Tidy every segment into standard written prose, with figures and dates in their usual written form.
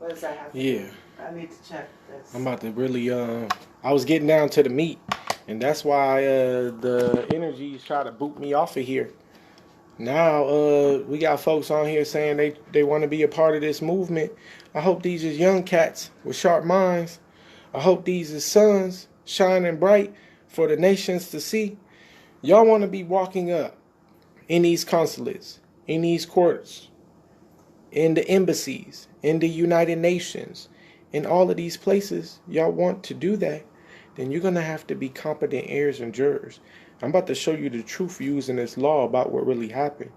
What does that have to Yeah. do? I need to check this. I'm about to really, I was getting down to the meat. And that's why the energies try to boot me off of here. Now we got folks on here saying they want to be a part of this movement. I hope these is young cats with sharp minds. I hope these is suns shining bright for the nations to see. Y'all want to be walking up in these consulates, in these courts, in the embassies, in the United Nations, in all of these places. Y'all want to do that, then you're going to have to be competent heirs and jurors. I'm about to show you the truth using this law about what really happened.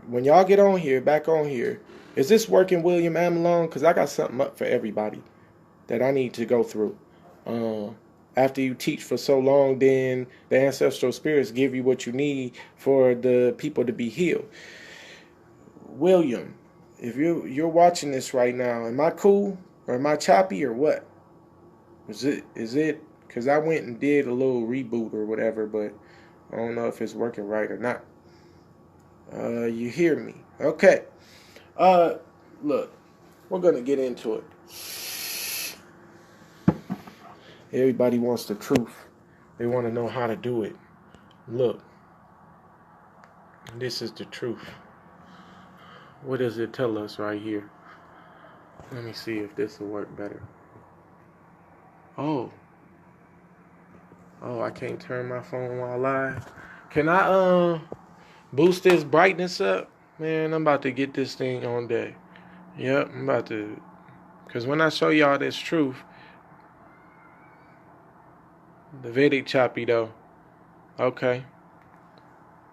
When y'all get on here, back on here, is this working, William Amalone? Because I got something up for everybody that I need to go through. After you teach for so long, then the ancestral spirits give you what you need for the people to be healed. William, if you're watching this right now, am I cool or am I choppy or what? Is it? Because I went and did a little reboot or whatever, but I don't know if it's working right or not. You hear me? Okay. Look, we're gonna get into it. Everybody wants the truth. They want to know how to do it. Look, this is the truth. What does it tell us right here? Let me see if this will work better. Oh, I can't turn my phone while live. Can I boost this brightness up? Man, I'm about to get this thing on deck. Yep, I'm about to. Because when I show y'all this truth, the Vedic choppy though. Okay.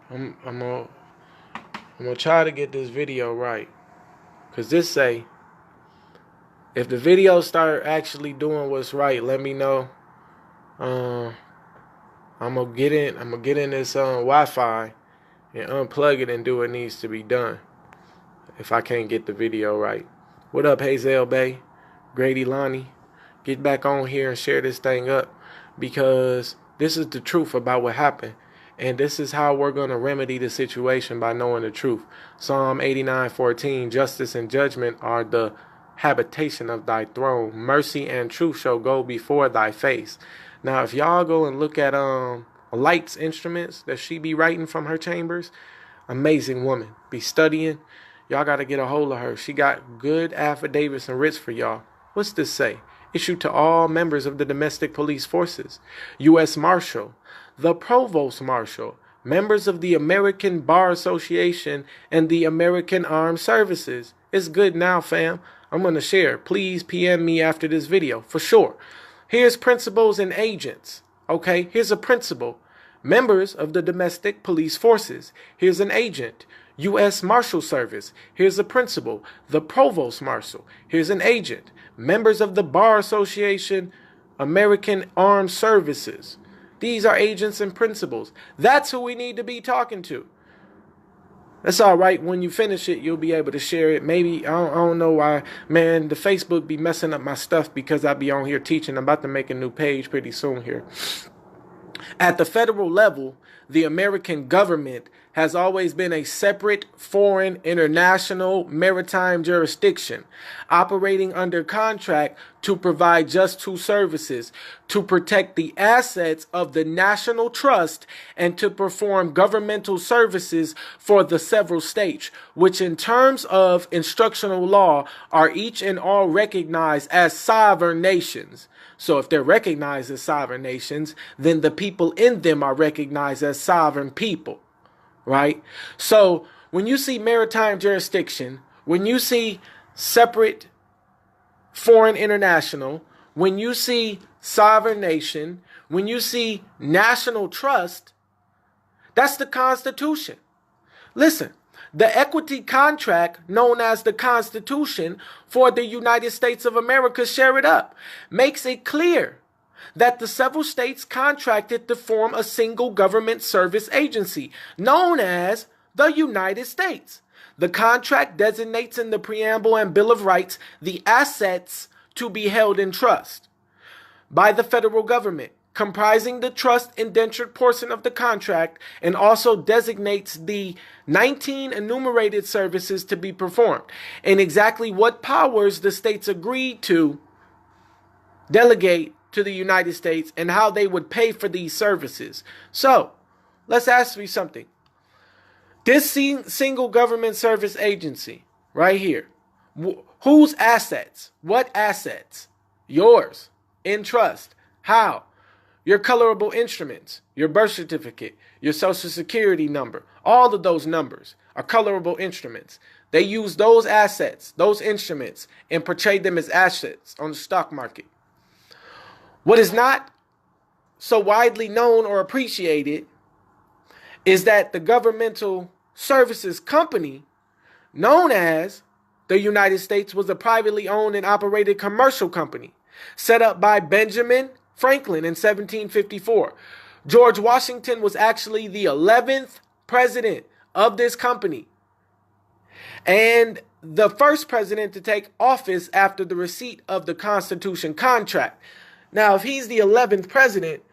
I'm gonna try to get this video right. Cause this say, if the video start actually doing what's right, let me know. I'm gonna get in this Wi-Fi and unplug it and do what needs to be done. If I can't get the video right. What up, Hazel Bay? Grady Lonnie? Get back on here and share this thing up. Because this is the truth about what happened. And this is how we're going to remedy the situation by knowing the truth. Psalm 89:14, justice and judgment are the habitation of thy throne. Mercy and truth shall go before thy face. Now, if y'all go and look at Light's instruments that she be writing from her chambers, amazing woman. Be studying. Y'all got to get a hold of her. She got good affidavits and writs for y'all. What's this say? Issued to all members of the domestic police forces, U.S. Marshal, the Provost Marshal, members of the American Bar Association, and the American Armed Services. It's good now, fam. I'm going to share. Please PM me after this video, for sure. Here's principals and agents. Okay, here's a principal. Members of the domestic police forces. Here's an agent. U.S. Marshal Service. Here's a principal. The Provost Marshal. Here's an agent. Members of the Bar Association, American Armed Services. These are agents and principals. That's who we need to be talking to. That's all right. When you finish it, you'll be able to share it. Maybe, I don't know why, man, the Facebook be messing up my stuff because I be on here teaching. I'm about to make a new page pretty soon here. At the federal level, the American government has always been a separate foreign international maritime jurisdiction, operating under contract to provide just two services, to protect the assets of the national trust and to perform governmental services for the several states, which in terms of instructional law are each and all recognized as sovereign nations. So if they're recognized as sovereign nations, then the people in them are recognized as sovereign people, right? So when you see maritime jurisdiction, when you see separate foreign international, when you see sovereign nation, when you see national trust, that's the Constitution. Listen, the equity contract known as the Constitution for the United States of America, share it up, makes it clear that the several states contracted to form a single government service agency known as the United States. The contract designates in the preamble and Bill of Rights the assets to be held in trust by the federal government, comprising the trust indentured portion of the contract, and also designates the 19 enumerated services to be performed, and exactly what powers the states agreed to delegate to the United States and how they would pay for these services. So, let's ask you something. This single government service agency right here, whose assets? What assets? Yours, in trust. How? Your colorable instruments, your birth certificate, your social security number, all of those numbers are colorable instruments. They use those assets, those instruments, and portray them as assets on the stock market. What is not so widely known or appreciated is that the governmental services company, known as the United States, was a privately owned and operated commercial company set up by Benjamin Franklin in 1754. George Washington was actually the 11th president of this company and the first president to take office after the receipt of the Constitution contract. Now, if he's the 11th president,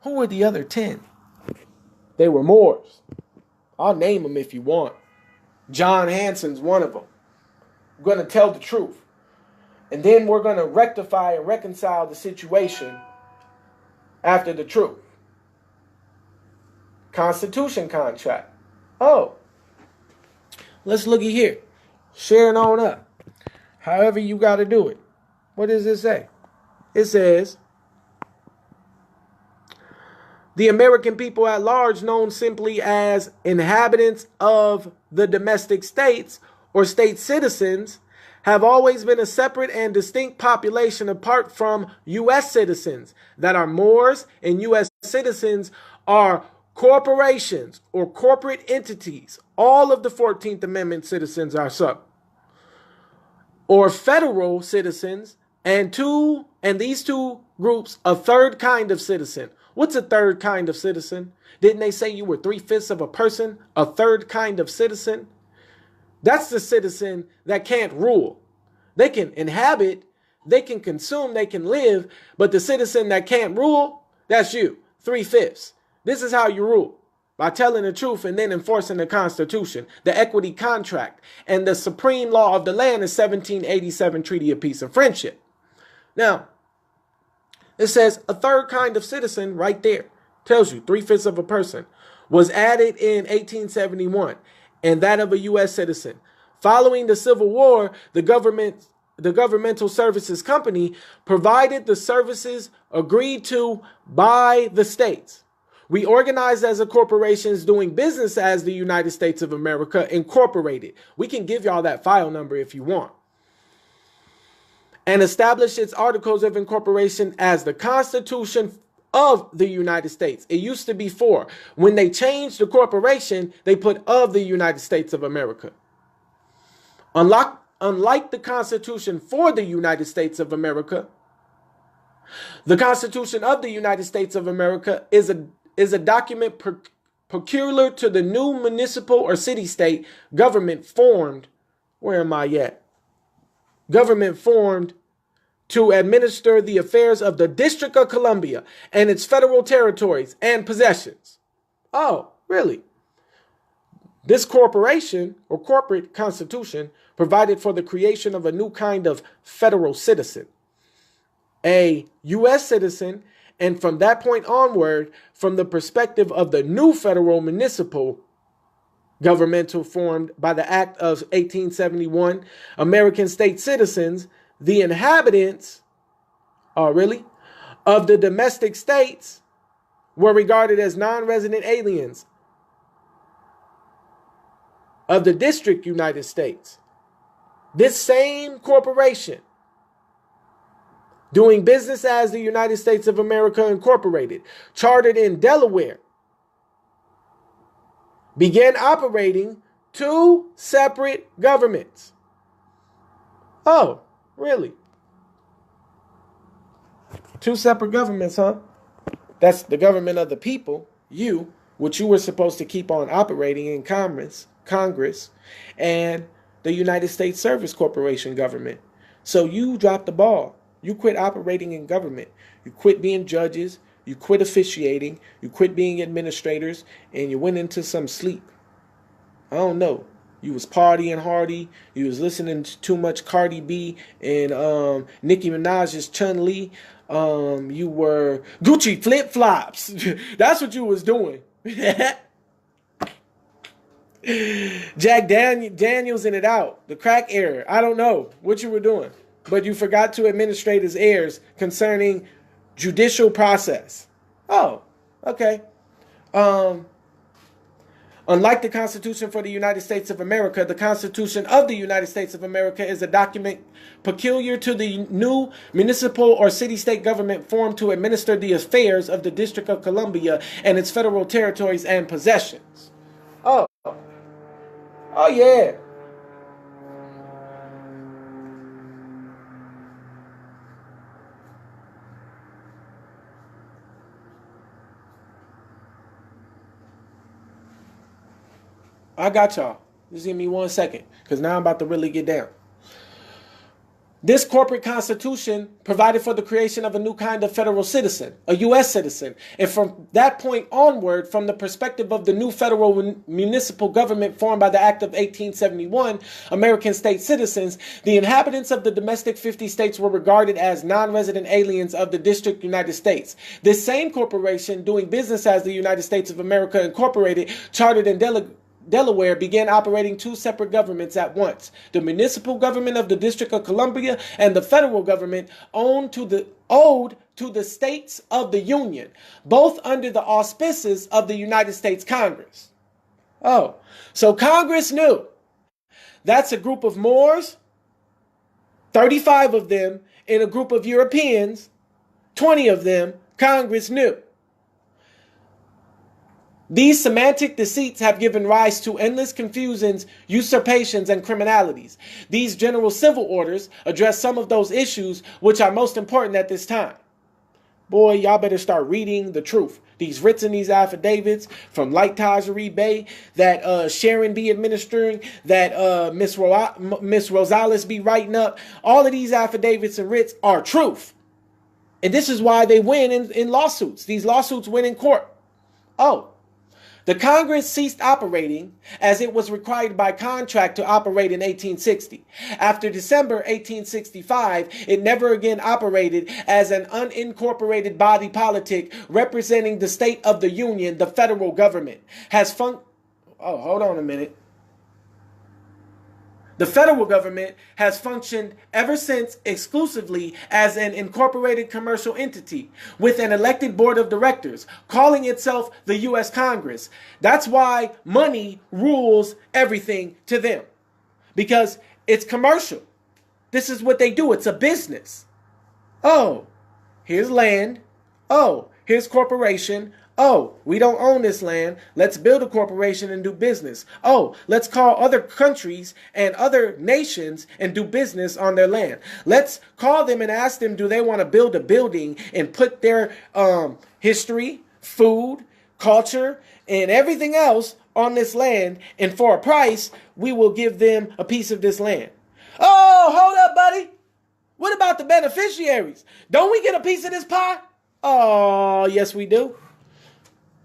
who were the other 10? They were Moors. I'll name them if you want. John Hanson's one of them. I'm going to tell the truth. And then we're going to rectify and reconcile the situation after the truth. Constitution contract. Oh, let's look at here. Sharing on up. However you got to do it. What does it say? It says, the American people at large, known simply as inhabitants of the domestic states or state citizens, have always been a separate and distinct population apart from U.S. citizens that are Moors, and U.S. citizens are corporations or corporate entities. All of the 14th Amendment citizens are so. Or federal citizens, and these two groups, a third kind of citizen. What's a third kind of citizen? Didn't they say you were 3/5 of a person? A third kind of citizen? That's the citizen that can't rule. They can inhabit, they can consume, they can live, but the citizen that can't rule, that's you, 3/5. This is how you rule, by telling the truth and then enforcing the Constitution, the equity contract, and the supreme law of the land is 1787 Treaty of Peace and Friendship. Now, it says a third kind of citizen right there, tells you 3/5 of a person, was added in 1871, and that of a U.S. citizen. Following the Civil War, the governmental services company provided the services agreed to by the states. We organized as a corporations doing business as the United States of America Incorporated. We can give y'all that file number if you want. And established its articles of incorporation as the Constitution of the United States. It used to be 4. When they changed the corporation, they put of the United States of America. Unlike the Constitution for the United States of America, the Constitution of the United States of America is a document peculiar to the new municipal or city-state government formed. Where am I at? Government formed to administer the affairs of the District of Columbia and its federal territories and possessions. Oh, really? This corporation or corporate constitution provided for the creation of a new kind of federal citizen, a U.S. citizen, and from that point onward, from the perspective of the new federal municipal governmental formed by the Act of 1871, American state citizens, the inhabitants, of the domestic states were regarded as non-resident aliens of the District United States. This same corporation, doing business as the United States of America Incorporated, chartered in Delaware, began operating 2 separate governments. Oh, really? 2 separate governments, huh? That's the government of the people, you, which you were supposed to keep on operating in Congress, and the United States Service Corporation government. So you dropped the ball. You quit operating in government. You quit being judges. You quit officiating, you quit being administrators, and you went into some sleep. I don't know. You was partying hardy. You was listening to too much Cardi B and Nicki Minaj's Chun-Li. You were Gucci flip-flops. That's what you was doing. Jack Daniels in it out. The crack era. I don't know what you were doing. But you forgot to administrate as heirs concerning judicial process. Oh, okay. Unlike the Constitution for the United States of America, the Constitution of the United States of America is a document peculiar to the new municipal or city-state government formed to administer the affairs of the District of Columbia and its federal territories and possessions. Oh. Oh, yeah. I got y'all. Just give me 1 second, because now I'm about to really get down. This corporate constitution provided for the creation of a new kind of federal citizen, a U.S. citizen. And from that point onward, from the perspective of the new federal municipal government formed by the Act of 1871, American state citizens, the inhabitants of the domestic 50 states were regarded as non-resident aliens of the District United States. This same corporation, doing business as the United States of America Incorporated, chartered in Delaware, began operating two separate governments at once. The municipal government of the District of Columbia and the federal government owed to the states of the Union, both under the auspices of the United States Congress. Oh, so Congress knew. That's a group of Moors, 35 of them, and a group of Europeans, 20 of them. Congress knew. These semantic deceits have given rise to endless confusions, usurpations, and criminalities. These general civil orders address some of those issues which are most important at this time. Boy, y'all better start reading the truth. These writs and these affidavits from Light Tajiri Bay that Sharon be administering, that Miss Rosales be writing up, all of these affidavits and writs are truth. And this is why they win in lawsuits. These lawsuits win in court. Oh. The Congress ceased operating as it was required by contract to operate in 1860. After December 1865, it never again operated as an unincorporated body politic representing the state of the Union. The federal government hold on a minute. The federal government has functioned ever since exclusively as an incorporated commercial entity with an elected board of directors, calling itself the U.S. Congress. That's why money rules everything to them, because it's commercial. This is what they do. It's a business. Oh, here's land. Oh, here's corporation. Oh, we don't own this land. Let's build a corporation and do business. Oh, let's call other countries and other nations and do business on their land. Let's call them and ask them, do they want to build a building and put their history, food, culture, and everything else on this land. And for a price, we will give them a piece of this land. Oh, hold up, buddy. What about the beneficiaries? Don't we get a piece of this pie? Oh, yes, we do.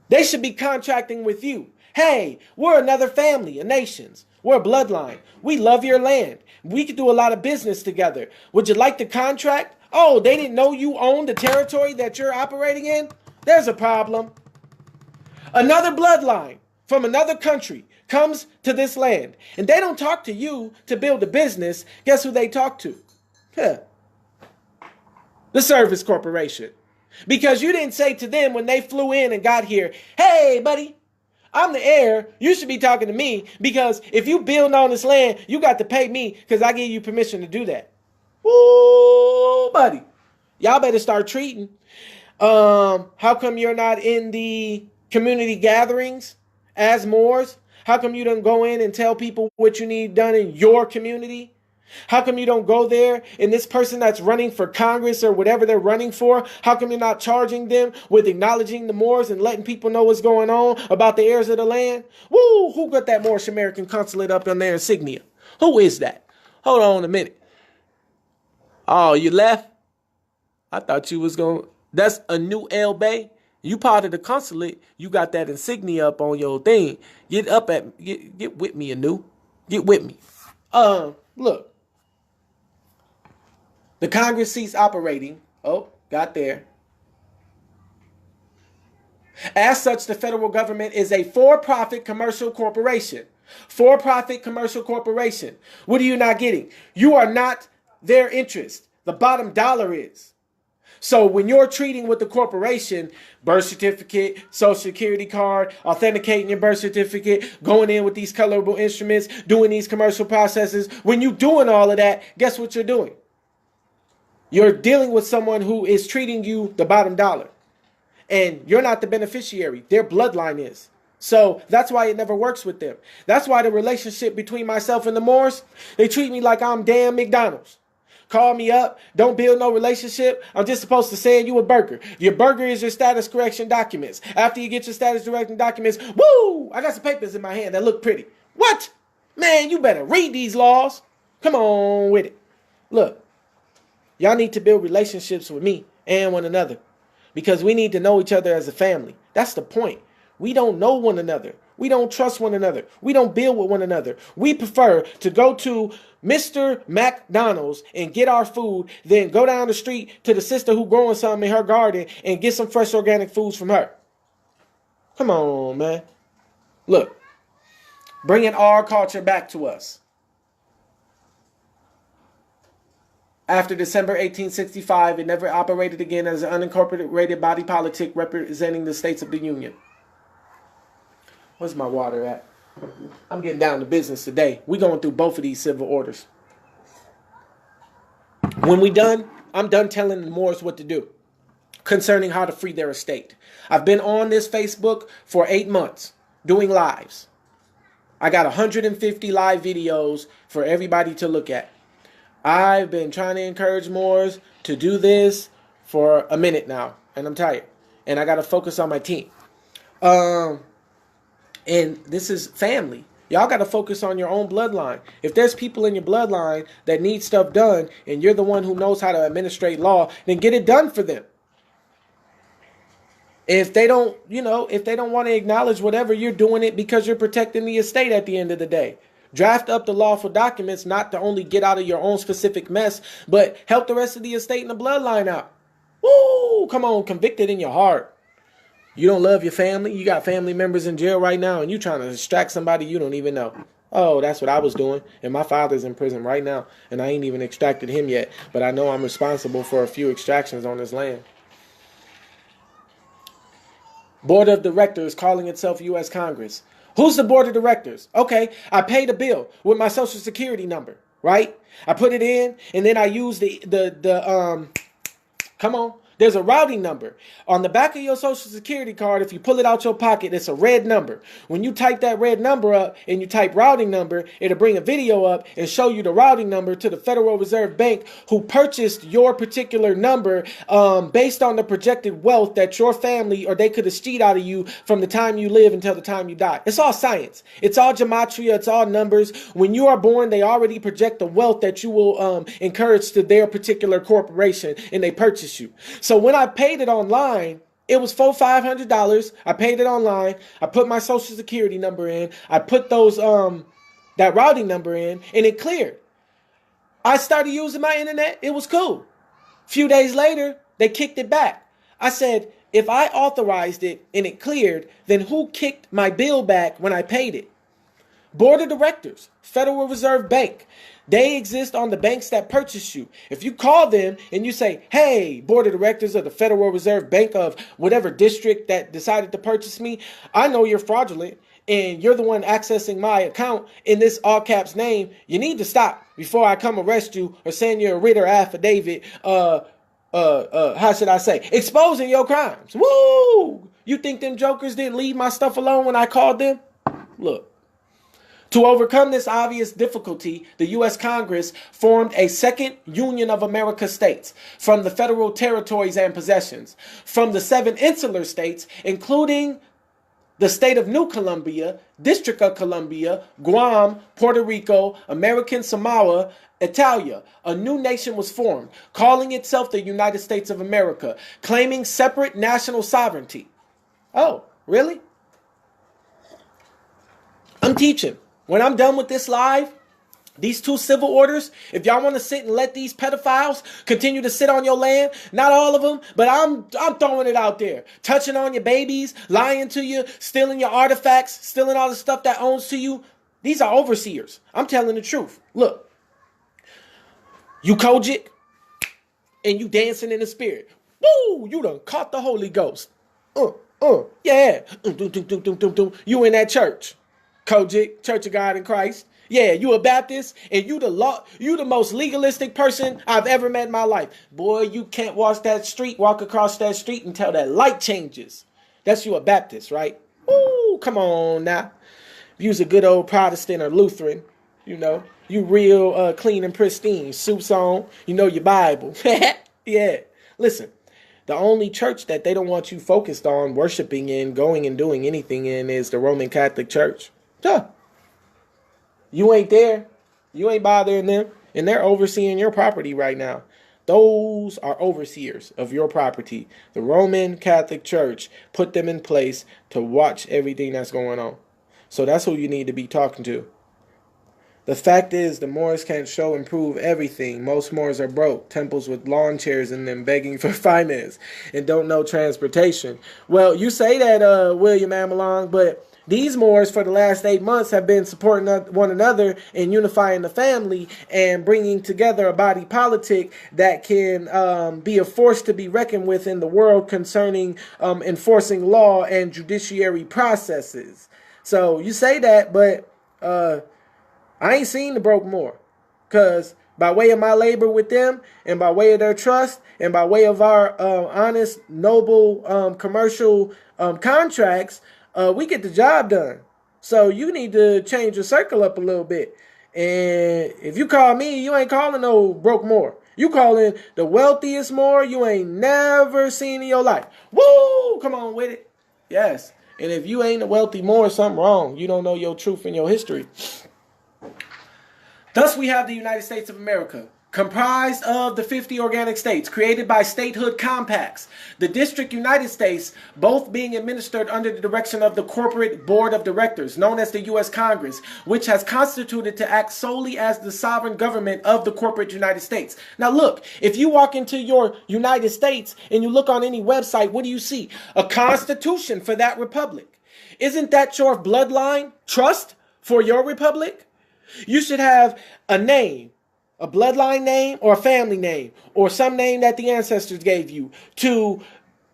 They should be contracting with you. Hey, we're another family of nations. We're a bloodline. We love your land. We could do a lot of business together. Would you like to contract? Oh, they didn't know you owned the territory that you're operating in? There's a problem. Another bloodline from another country comes to this land, and they don't talk to you to build a business. Guess who they talk to? The Service Corporation. Because you didn't say to them when they flew in and got here, hey, buddy, I'm the heir. You should be talking to me, because if you build on this land, you got to pay me because I gave you permission to do that. Ooh, buddy. Y'all better start treating. How come you're not in the community gatherings as Moors? How come you don't go in and tell people what you need done in your community? How come you don't go there and this person that's running for Congress or whatever they're running for, how come you're not charging them with acknowledging the Moors and letting people know what's going on about the heirs of the land? Woo! Who got that Moorish American consulate up in their insignia? Who is that? Hold on a minute. Oh, you left? I thought you was going... That's a new El Bay. You part of the consulate. You got that insignia up on your thing. Get with me, Anu. Get with me. Look. The Congress ceased operating. Oh, got there. As such, the federal government is a for-profit commercial corporation. For-profit commercial corporation. What are you not getting? You are not their interest. The bottom dollar is. So when you're treating with the corporation, birth certificate, social security card, authenticating your birth certificate, going in with these colorable instruments, doing these commercial processes, when you're doing all of that, guess what you're doing? You're dealing with someone who is treating you the bottom dollar. And you're not the beneficiary. Their bloodline is. So that's why it never works with them. That's why the relationship between myself and the Moors, they treat me like I'm damn McDonald's. Call me up. Don't build no relationship. I'm just supposed to send you a burger. Your burger is your status correction documents. After you get your status correction documents, woo! I got some papers in my hand that look pretty. What? Man, you better read these laws. Come on with it. Look, y'all need to build relationships with me and one another because we need to know each other as a family. That's the point. We don't know one another. We don't trust one another. We don't build with one another. We prefer to go to Mr. McDonald's and get our food, then go down the street to the sister who growing something in her garden and get some fresh organic foods from her. Come on, man. Look, bringing our culture back to us. After December 1865, it never operated again as an unincorporated body politic representing the states of the Union. Where's my water at? I'm getting down to business today. We're going through both of these civil orders. When we done, I'm done telling the Moors what to do concerning how to free their estate. I've been on this Facebook for 8 months doing lives. I got 150 live videos for everybody to look at. I've been trying to encourage Moors to do this for a minute now, and I'm tired. And I got to focus on my team. And this is family. Y'all got to focus on your own bloodline. If there's people in your bloodline that need stuff done and you're the one who knows how to administrate law, then get it done for them. If they don't, if they don't want to acknowledge whatever, you're doing it because you're protecting the estate at the end of the day. Draft up the lawful documents, not to only get out of your own specific mess, but help the rest of the estate and the bloodline out. Woo! Come on, convicted in your heart. You don't love your family. You got family members in jail right now and you trying to distract somebody you don't even know. Oh, that's what I was doing. And my father's in prison right now. And I ain't even extracted him yet. But I know I'm responsible for a few extractions on this land. Board of Directors calling itself U.S. Congress. Who's the Board of Directors? Okay, I paid a bill with my Social Security number, right? I put it in and then I use come on. There's a routing number. On the back of your Social Security card, if you pull it out your pocket, it's a red number. When you type that red number up and you type routing number, it'll bring a video up and show you the routing number to the Federal Reserve Bank who purchased your particular number based on the projected wealth that your family or they could have stealed out of you from the time you live until the time you die. It's all science. It's all gematria. It's all numbers. When you are born, they already project the wealth that you will encourage to their particular corporation and they purchase you. So when I paid it online, it was $500. I paid it online. I put my Social Security number in. I put those that routing number in, and it cleared. I started using my internet. It was cool. A few days later, they kicked it back. I said, if I authorized it and it cleared, then who kicked my bill back when I paid it? Board of Directors, Federal Reserve Bank. They exist on the banks that purchase you. If you call them and you say, hey, Board of Directors of the Federal Reserve Bank of whatever district that decided to purchase me, I know you're fraudulent and you're the one accessing my account in this all caps name. You need to stop before I come arrest you or send you a writ or affidavit, how should I say, exposing your crimes. Woo! You think them jokers didn't leave my stuff alone when I called them? Look. To overcome this obvious difficulty, the U.S. Congress formed a second Union of America states from the federal territories and possessions, from the 7 insular states, including the state of New Colombia, District of Columbia, Guam, Puerto Rico, American Samoa, Italia. A new nation was formed, calling itself the United States of America, claiming separate national sovereignty. Oh, really? I'm teaching. When I'm done with this live, these 2 civil orders, if y'all want to sit and let these pedophiles continue to sit on your land, not all of them, but I'm throwing it out there. Touching on your babies, lying to you, stealing your artifacts, stealing all the stuff that owns to you. These are overseers. I'm telling the truth. Look, you Kojic and you dancing in the spirit. Woo, you done caught the Holy Ghost. Yeah. You in that church. Kojic, Church of God in Christ. Yeah, you a Baptist, and you the most legalistic person I've ever met in my life. Boy, you can't walk across that street until that light changes. That's you a Baptist, right? Ooh, come on now. If you's a good old Protestant or Lutheran, you real clean and pristine, suits on, your Bible. Yeah, listen, the only church that they don't want you focused on worshiping in, going and doing anything in is the Roman Catholic Church. Huh. You ain't there. You ain't bothering them. And they're overseeing your property right now. Those are overseers of your property. The Roman Catholic Church put them in place to watch everything that's going on. So that's who you need to be talking to. The fact is, the Moors can't show and prove everything. Most Moors are broke. Temples with lawn chairs in them begging for finance and don't know transportation. Well, you say that, William Amalong, but these Moors for the last 8 months have been supporting one another and unifying the family and bringing together a body politic that can be a force to be reckoned with in the world concerning enforcing law and judiciary processes. So you say that, but I ain't seen the broke Moor, because by way of my labor with them and by way of their trust and by way of our honest, noble commercial contracts, we get the job done. So you need to change your circle up a little bit. And if you call me, you ain't calling no broke Moor. You calling the wealthiest Moor you ain't never seen in your life. Woo! Come on with it. Yes. And if you ain't a wealthy Moor, something wrong. You don't know your truth and your history. Thus we have the United States of America, comprised of the 50 organic states created by statehood compacts. The District United States, both being administered under the direction of the corporate board of directors, known as the U.S. Congress, which has constituted to act solely as the sovereign government of the corporate United States. Now look, if you walk into your United States and you look on any website, what do you see? A constitution for that republic. Isn't that your bloodline trust for your republic? You should have a name, a bloodline name or a family name or some name that the ancestors gave you to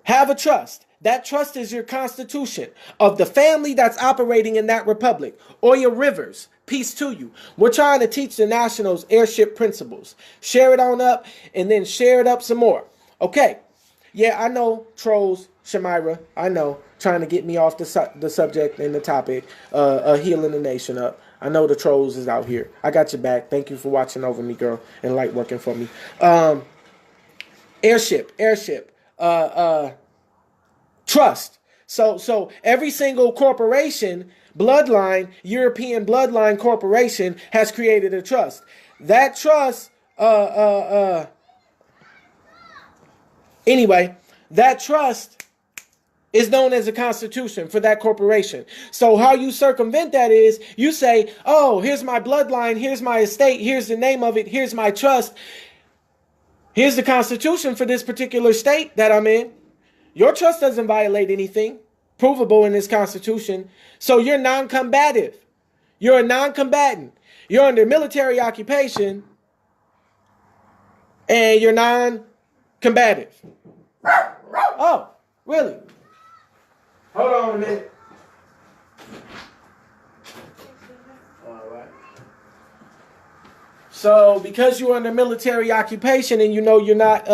have a trust. That trust is your constitution of the family that's operating in that republic or your rivers. Peace to you. We're trying to teach the nationals airship principles. Share it on up and then share it up some more. Okay. Yeah, I know trolls, Shamira. I know, trying to get me off the subject and the topic, healing the nation up. I know the trolls is out here. I got your back. Thank you for watching over me, girl, and light working for me. Airship, trust. So every single corporation, bloodline, European bloodline corporation has created a trust. That trust, anyway, that trust is known as a constitution for that corporation. So how you circumvent that is you say, oh, here's my bloodline, here's my estate, here's the name of it, here's my trust. Here's the constitution for this particular state that I'm in. Your trust doesn't violate anything provable in this constitution. So you're non-combative. You're a non-combatant. You're under military occupation and you're non-combative. Oh, really? Hold on a minute. All right. So, because you're under military occupation and you know you're not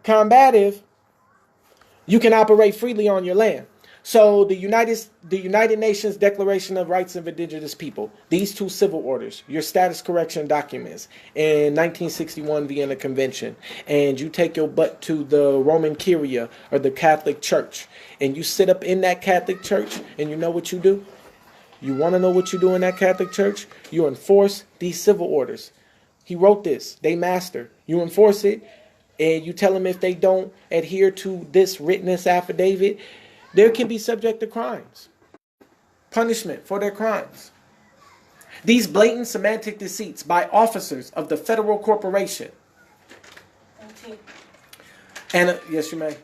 combative, you can operate freely on your land. So the United Nations Declaration of Rights of Indigenous People, these two civil orders, your status correction documents in 1961 Vienna Convention, and you take your butt to the Roman Curia or the Catholic Church, and you sit up in that Catholic Church, and you know what you do? You want to know what you do in that Catholic Church? You enforce these civil orders. He wrote this. They master. You enforce it, and you tell them if they don't adhere to this witness affidavit, they can be subject to crimes. Punishment for their crimes. These blatant semantic deceits by officers of the federal corporation. And yes, you may.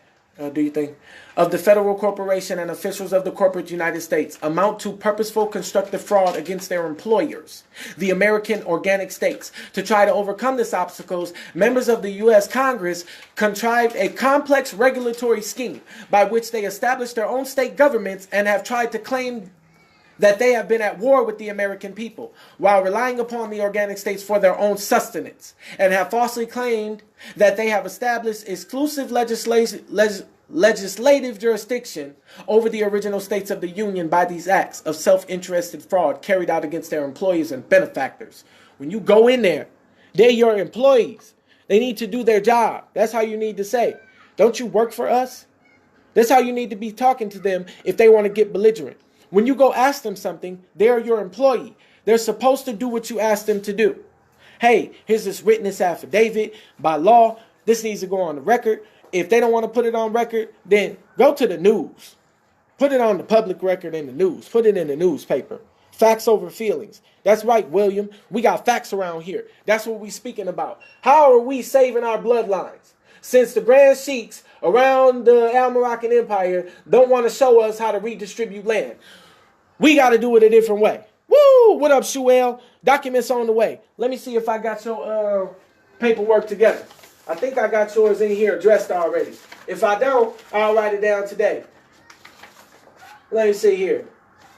Do you think? Of the federal corporation and officials of the corporate United States amount to purposeful constructive fraud against their employers, the American organic states. To try to overcome these obstacles, members of the U.S. Congress contrived a complex regulatory scheme by which they established their own state governments and have tried to claim that they have been at war with the American people while relying upon the organic states for their own sustenance, and have falsely claimed that they have established exclusive legislative jurisdiction over the original states of the Union by these acts of self-interested fraud carried out against their employees and benefactors. When you go in there, they're your employees. They need to do their job. That's how you need to say. Don't you work for us? That's how you need to be talking to them if they want to get belligerent. When you go ask them something, they're your employee. They're supposed to do what you ask them to do. Hey, here's this witness affidavit. By law, this needs to go on the record. If they don't want to put it on record, then go to the news. Put it on the public record in the news. Put it in the newspaper. Facts over feelings. That's right, William. We got facts around here. That's what we're speaking about. How are we saving our bloodlines? Since the Grand Sheiks around the Al-Moroccan Empire don't want to show us how to redistribute land, we got to do it a different way. Woo! What up, Shuel? Documents on the way. Let me see if I got your paperwork together. I think I got yours in here addressed already. If I don't, I'll write it down today. Let me see here.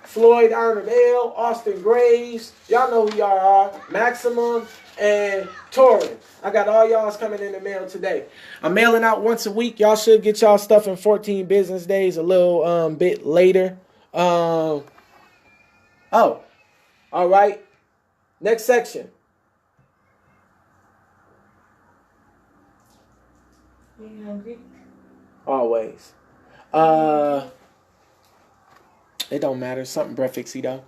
Floyd Arnold L., Austin Graves. Y'all know who y'all are. Maximum and Torrin. I got all y'all's coming in the mail today. I'm mailing out once a week. Y'all should get y'all stuff in 14 business days, a little bit later. Oh, all right. Next section. You hungry? Always. It don't matter. Something prefixy though.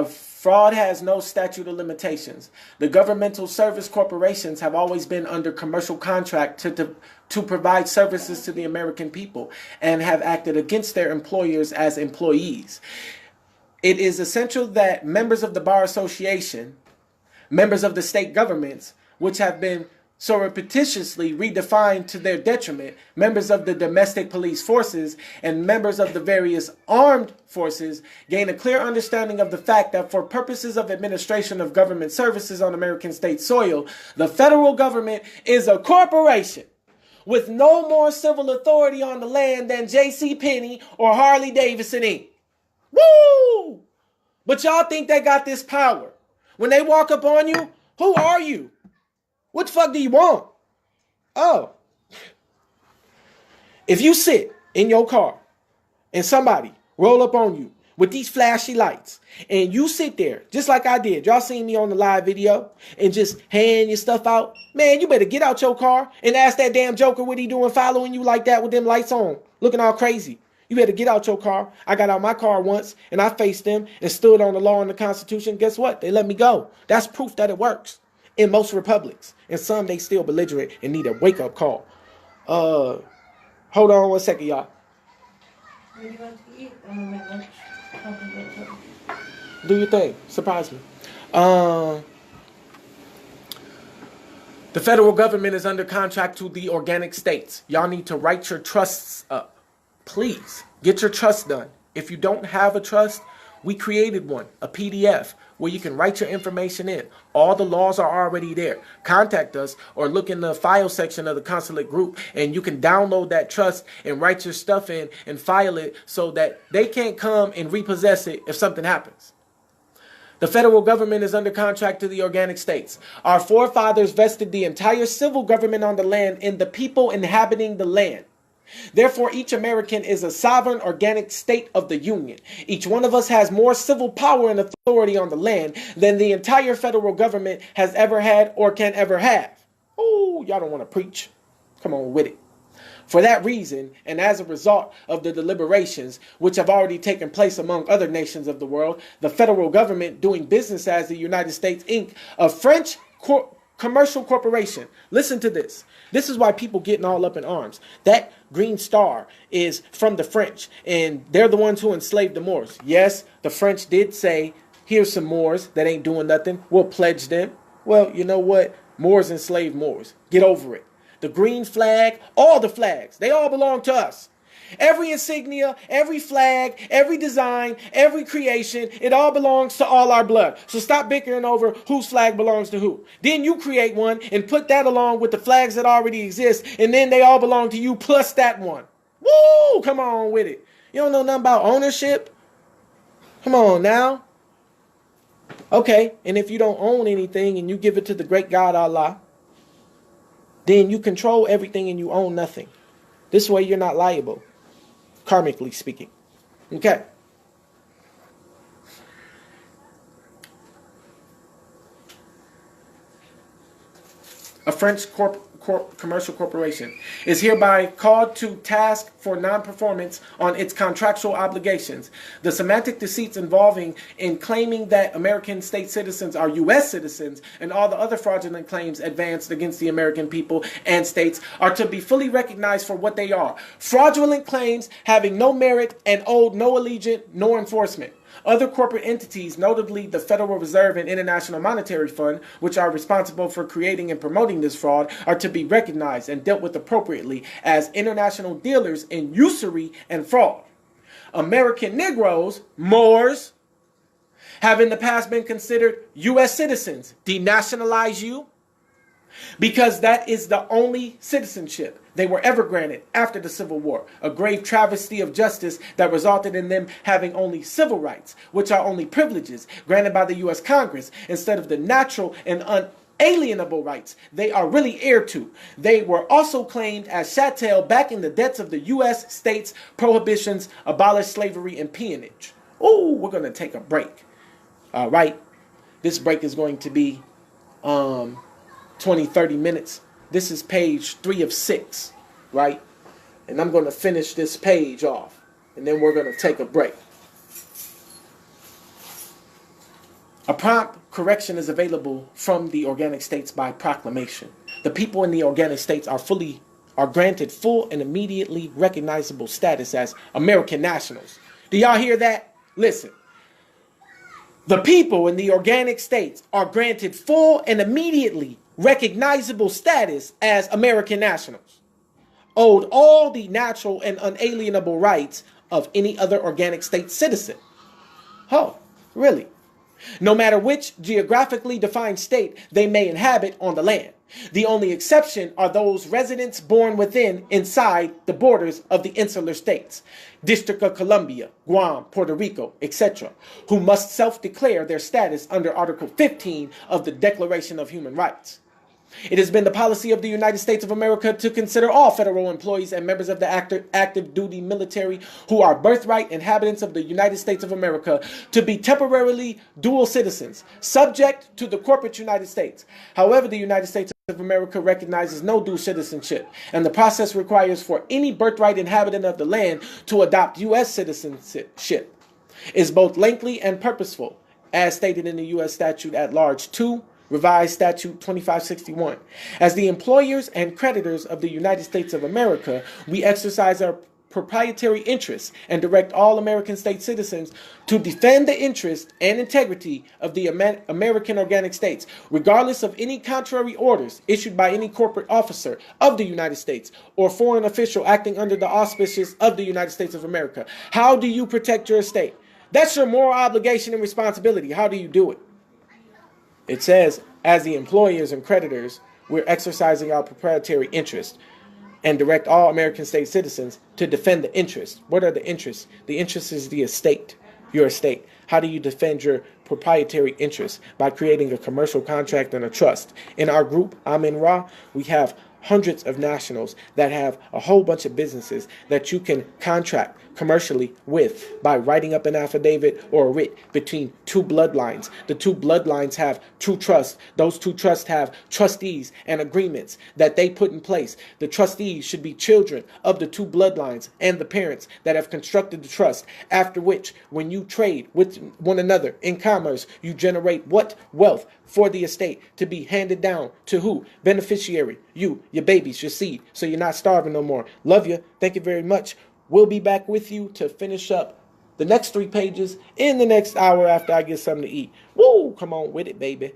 Fraud has no statute of limitations. The governmental service corporations have always been under commercial contract to provide services to the American people and have acted against their employers as employees. It is essential that members of the Bar Association, members of the state governments, which have been surreptitiously redefined to their detriment, members of the domestic police forces, and members of the various armed forces gain a clear understanding of the fact that for purposes of administration of government services on American state soil, the federal government is a corporation with no more civil authority on the land than J.C. Penney or Harley Davidson Inc. Woo! But y'all think they got this power. When they walk up on you, who are you? What the fuck do you want? Oh. If you sit in your car and somebody roll up on you with these flashy lights and you sit there just like I did, y'all seen me on the live video, and just hand your stuff out, man, you better get out your car and ask that damn joker what he doing following you like that with them lights on, looking all crazy. You better get out your car. I got out my car once and I faced them and stood on the law and the Constitution. Guess what? They let me go. That's proof that it works in most republics. And some, they still belligerent and need a wake-up call. Hold on 1 second, y'all. What do you want to eat? I'm gonna make lunch. Do your thing. Surprise me. The federal government is under contract to the organic states. Y'all need to write your trusts up. Please, get your trust done. If you don't have a trust, we created one, a PDF, where you can write your information in. All the laws are already there. Contact us or look in the file section of the consulate group, and you can download that trust and write your stuff in and file it so that they can't come and repossess it if something happens. The federal government is under contract to the organic states. Our forefathers vested the entire civil government on the land in the people inhabiting the land. Therefore, each American is a sovereign organic state of the Union. Each one of us has more civil power and authority on the land than the entire federal government has ever had or can ever have. Oh, y'all don't want to preach. Come on with it. For that reason, and as a result of the deliberations which have already taken place among other nations of the world, the federal government doing business as the United States Inc., a French commercial corporation. Listen to this. This is why people getting all up in arms. That green star is from the French, and they're the ones who enslaved the Moors. Yes, the French did say, here's some Moors that ain't doing nothing. We'll pledge them. Well, you know what? Moors enslaved Moors. Get over it. The green flag, all the flags, they all belong to us. Every insignia, every flag, every design, every creation, it all belongs to all our blood. So stop bickering over whose flag belongs to who. Then you create one and put that along with the flags that already exist, and then they all belong to you plus that one. Woo! Come on with it. You don't know nothing about ownership? Come on now. Okay, and if you don't own anything and you give it to the great God Allah, then you control everything and you own nothing. This way you're not liable, karmically speaking. Okay. A French commercial corporation is hereby called to task for non-performance on its contractual obligations. The semantic deceits involving in claiming that American state citizens are U.S. citizens and all the other fraudulent claims advanced against the American people and states are to be fully recognized for what they are: fraudulent claims having no merit and owed no allegiance nor enforcement. Other corporate entities, notably the Federal Reserve and International Monetary Fund, which are responsible for creating and promoting this fraud, are to be recognized and dealt with appropriately as international dealers in usury and fraud. American Negroes, Moors, have in the past been considered U.S. citizens. Denationalize you, because that is the only citizenship they were ever granted after the Civil War, a grave travesty of justice that resulted in them having only civil rights, which are only privileges granted by the U.S. Congress, instead of the natural and unalienable rights they are really heir to. They were also claimed as chattel back in the debts of the U.S. states' prohibitions, abolished slavery and peonage. Oh, we're going to take a break. All right. This break is going to be 20-30 minutes. This is page 3 of 6, right? And I'm going to finish this page off, and then we're going to take a break. A prompt correction is available from the organic states by proclamation. The people in the organic states are granted full and immediately recognizable status as American nationals. Do y'all hear that? Listen. The people in the organic states are granted full and immediately recognizable status as American nationals, owed all the natural and unalienable rights of any other organic state citizen. Oh, really? No matter which geographically defined state they may inhabit on the land. The only exception are those residents born within, inside the borders of the insular states, District of Columbia, Guam, Puerto Rico, etc., who must self-declare their status under Article 15 of the Declaration of Human Rights. It has been the policy of the United States of America to consider all federal employees and members of the active duty military who are birthright inhabitants of the United States of America to be temporarily dual citizens, subject to the corporate United States. However, the United States of America recognizes no dual citizenship, and the process requires for any birthright inhabitant of the land to adopt U.S. citizenship is both lengthy and purposeful, as stated in the U.S. Statute at Large 2, Revised Statute 2561. As the employers and creditors of the United States of America, we exercise our proprietary interests and direct all American state citizens to defend the interest and integrity of the American organic states, regardless of any contrary orders issued by any corporate officer of the United States or foreign official acting under the auspices of the United States of America. How do you protect your estate? That's your moral obligation and responsibility. How do you do it? It says, as the employers and creditors, we're exercising our proprietary interest and direct all American state citizens to defend the interest. What are the interests? The interest is the estate, your estate. How do you defend your proprietary interest? By creating a commercial contract and a trust. In our group, Amunra, we have hundreds of nationals that have a whole bunch of businesses that you can contract commercially with by writing up an affidavit or a writ between two bloodlines. The two bloodlines have true trust. Those two trusts have trustees and agreements that they put in place. The trustees should be children of the two bloodlines and the parents that have constructed the trust, after which, when you trade with one another in commerce, you generate what? Wealth for the estate to be handed down to who? Beneficiary. You, your babies, your seed. So you're not starving no more. Love you. Thank you very much. We'll be back with you to finish up the next 3 pages in the next hour after I get something to eat. Woo! Come on with it, baby.